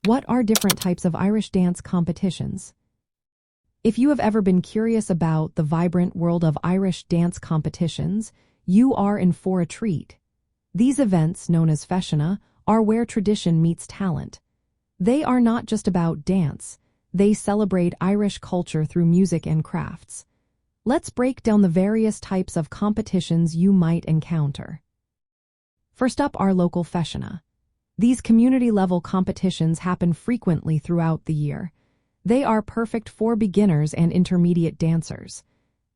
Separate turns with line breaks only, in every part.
What are different types of Irish dance competitions? If you have ever been curious about the vibrant world of Irish dance competitions, you are in for a treat. These events, known as feiseanna, are where tradition meets talent. They are not just about dance, they celebrate Irish culture through music and crafts. Let's break down the various types of competitions you might encounter. First up are local feiseanna. These community-level competitions happen frequently throughout the year. They are perfect for beginners and intermediate dancers.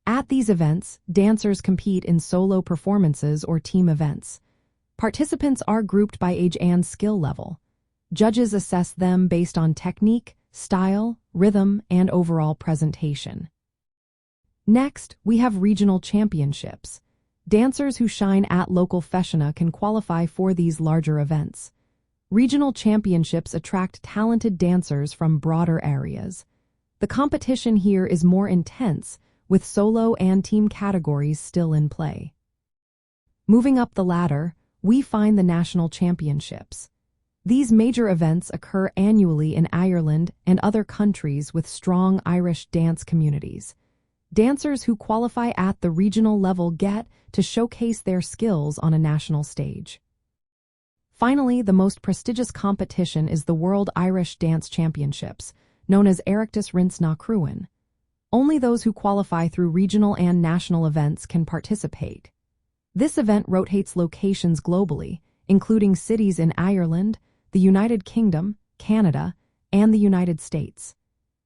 At these events, dancers compete in solo performances or team events. Participants are grouped by age and skill level. Judges assess them based on technique, style, rhythm, and overall presentation. Next, we have regional championships. Dancers who shine at local feiseanna can qualify for these larger events. Regional championships attract talented dancers from broader areas. The competition here is more intense, with solo and team categories still in play. Moving up the ladder, we find the national championships. These major events occur annually in Ireland and other countries with strong Irish dance communities. Dancers who qualify at the regional level get to showcase their skills on a national stage. Finally, the most prestigious competition is the World Irish Dance Championships, known as Oireachtas Rins na Cruin. Only those who qualify through regional and national events can participate. This event rotates locations globally, including cities in Ireland, the United Kingdom, Canada, and the United States.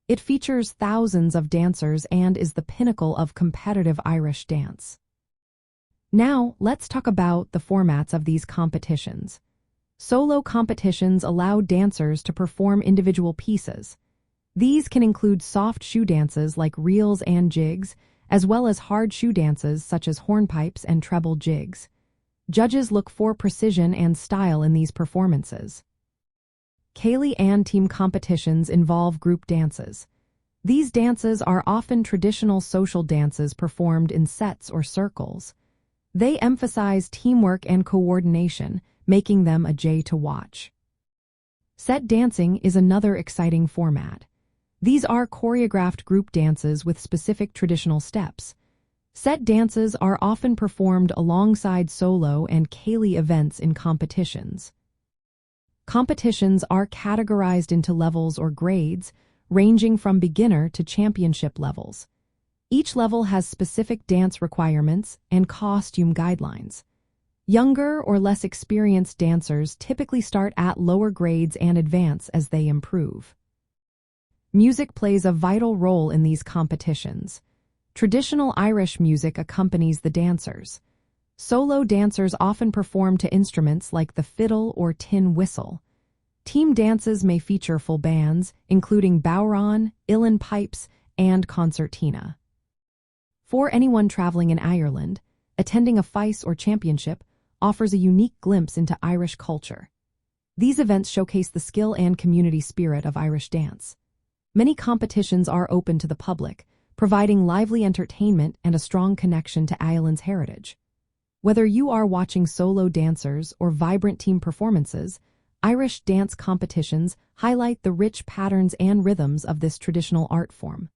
It features thousands of dancers and is the pinnacle of competitive Irish dance. Now, let's talk about the formats of these competitions. Solo competitions allow dancers to perform individual pieces. These can include soft shoe dances like reels and jigs, as well as hard shoe dances such as hornpipes and treble jigs. Judges look for precision and style in these performances. Céilí and team competitions involve group dances. These dances are often traditional social dances performed in sets or circles. They emphasize teamwork and coordination, making them a joy to watch. Set dancing is another exciting format. These are choreographed group dances with specific traditional steps. Set dances are often performed alongside solo and céilí events in competitions. Competitions are categorized into levels or grades, ranging from beginner to championship levels. Each level has specific dance requirements and costume guidelines. Younger or less experienced dancers typically start at lower grades and advance as they improve. Music plays a vital role in these competitions. Traditional Irish music accompanies the dancers. Solo dancers often perform to instruments like the fiddle or tin whistle. Team dances may feature full bands, including bodhrán, uilleann pipes, and concertina. For anyone traveling in Ireland, attending a Feis or championship offers a unique glimpse into Irish culture. These events showcase the skill and community spirit of Irish dance. Many competitions are open to the public, providing lively entertainment and a strong connection to Ireland's heritage. Whether you are watching solo dancers or vibrant team performances, Irish dance competitions highlight the rich patterns and rhythms of this traditional art form.